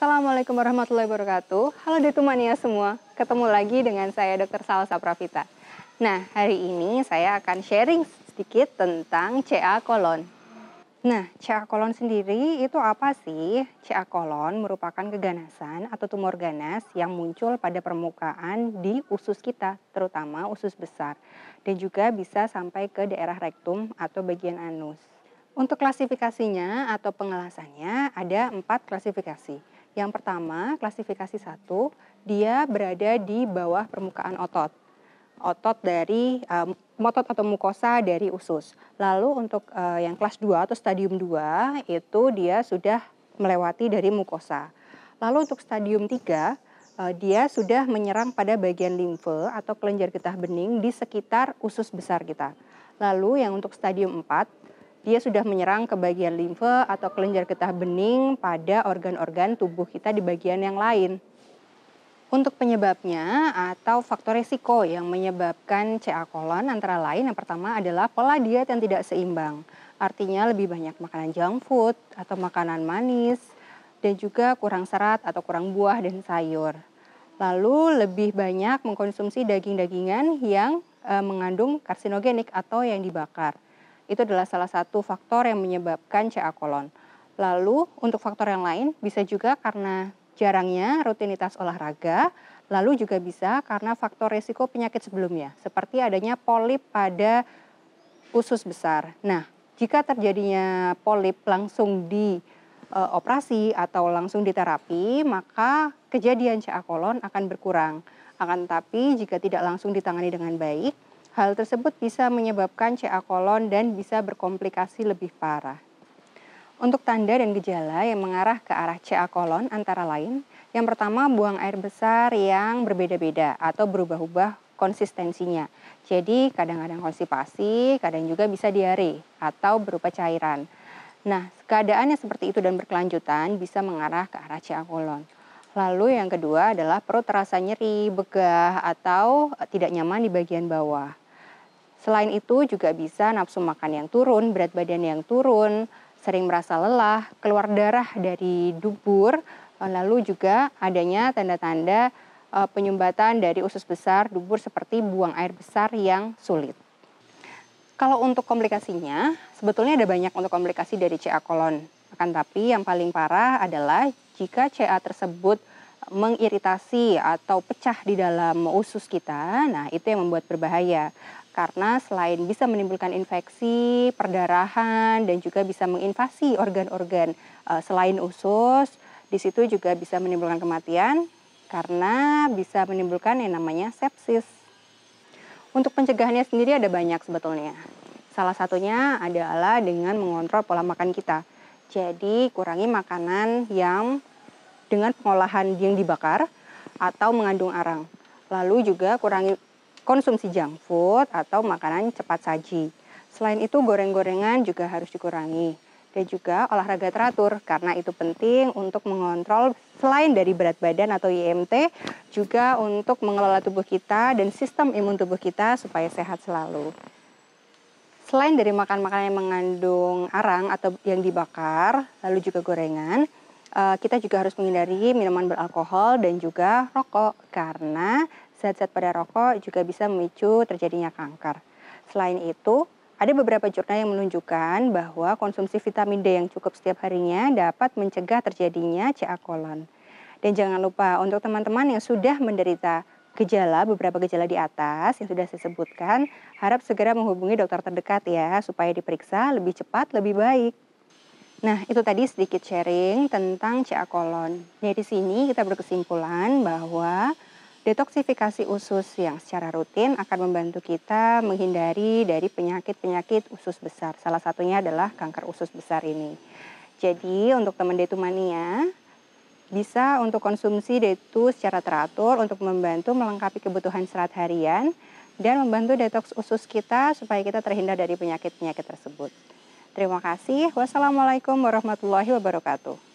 Assalamualaikum warahmatullahi wabarakatuh. Halo Detumania semua, ketemu lagi dengan saya Dr. Salsa Pravita. Nah, hari ini saya akan sharing sedikit tentang CA kolon. Nah, CA kolon sendiri itu apa sih? CA kolon merupakan keganasan atau tumor ganas yang muncul pada permukaan di usus kita, terutama usus besar, dan juga bisa sampai ke daerah rektum atau bagian anus. Untuk klasifikasinya atau pengelasannya ada 4 klasifikasi. Yang pertama, klasifikasi 1, dia berada di bawah permukaan otot. Otot dari otot atau mukosa dari usus. Lalu untuk yang kelas 2 atau stadium 2 itu dia sudah melewati dari mukosa. Lalu untuk stadium 3 dia sudah menyerang pada bagian limfe atau kelenjar getah bening di sekitar usus besar kita. Lalu yang untuk stadium 4 dia sudah menyerang ke bagian limfe atau kelenjar getah bening pada organ-organ tubuh kita di bagian yang lain. Untuk penyebabnya atau faktor risiko yang menyebabkan CA kolon antara lain yang pertama adalah pola diet yang tidak seimbang. Artinya lebih banyak makanan junk food atau makanan manis dan juga kurang serat atau kurang buah dan sayur. Lalu lebih banyak mengkonsumsi daging-dagingan yang mengandung karsinogenik atau yang dibakar. Itu adalah salah satu faktor yang menyebabkan CA kolon. Lalu untuk faktor yang lain bisa juga karena jarangnya rutinitas olahraga, lalu juga bisa karena faktor risiko penyakit sebelumnya, seperti adanya polip pada usus besar. Nah, jika terjadinya polip langsung di operasi atau langsung di terapi, maka kejadian CA kolon akan berkurang. Akan tetapi jika tidak langsung ditangani dengan baik, hal tersebut bisa menyebabkan CA kolon dan bisa berkomplikasi lebih parah. Untuk tanda dan gejala yang mengarah ke arah CA kolon antara lain, yang pertama buang air besar yang berbeda-beda atau berubah-ubah konsistensinya. Jadi kadang-kadang konstipasi, kadang juga bisa diare atau berupa cairan. Nah, keadaan yang seperti itu dan berkelanjutan bisa mengarah ke arah CA kolon. Lalu yang kedua adalah perut terasa nyeri, begah, atau tidak nyaman di bagian bawah. Selain itu juga bisa nafsu makan yang turun, berat badan yang turun, sering merasa lelah, keluar darah dari dubur, lalu juga adanya tanda-tanda penyumbatan dari usus besar, dubur seperti buang air besar yang sulit. Kalau untuk komplikasinya, sebetulnya ada banyak untuk komplikasi dari CA kolon. Akan tapi yang paling parah adalah jika CA tersebut mengiritasi atau pecah di dalam usus kita, nah itu yang membuat berbahaya. Karena selain bisa menimbulkan infeksi, perdarahan, dan juga bisa menginvasi organ-organ selain usus, di situ juga bisa menimbulkan kematian karena bisa menimbulkan yang namanya sepsis. Untuk pencegahannya sendiri ada banyak sebetulnya. Salah satunya adalah dengan mengontrol pola makan kita. Jadi kurangi makanan yang dengan pengolahan yang dibakar atau mengandung arang. Lalu juga kurangi konsumsi junk food atau makanan cepat saji. Selain itu goreng-gorengan juga harus dikurangi. Dan juga olahraga teratur karena itu penting untuk mengontrol selain dari berat badan atau IMT, juga untuk mengelola tubuh kita dan sistem imun tubuh kita supaya sehat selalu. Selain dari makan makanan yang mengandung arang atau yang dibakar, lalu juga gorengan, kita juga harus menghindari minuman beralkohol dan juga rokok karena zat-zat pada rokok juga bisa memicu terjadinya kanker. Selain itu, ada beberapa jurnal yang menunjukkan bahwa konsumsi vitamin D yang cukup setiap harinya dapat mencegah terjadinya CA kolon. Dan jangan lupa untuk teman-teman yang sudah menderita beberapa gejala di atas yang sudah saya sebutkan, harap segera menghubungi dokter terdekat ya, supaya diperiksa lebih cepat, lebih baik. Nah, itu tadi sedikit sharing tentang CA kolon. Dari sini kita berkesimpulan bahwa detoksifikasi usus yang secara rutin akan membantu kita menghindari dari penyakit-penyakit usus besar. Salah satunya adalah kanker usus besar ini. Jadi untuk teman Detumania, bisa untuk konsumsi Detu secara teratur untuk membantu melengkapi kebutuhan serat harian dan membantu detoks usus kita supaya kita terhindar dari penyakit-penyakit tersebut. Terima kasih. Wassalamualaikum warahmatullahi wabarakatuh.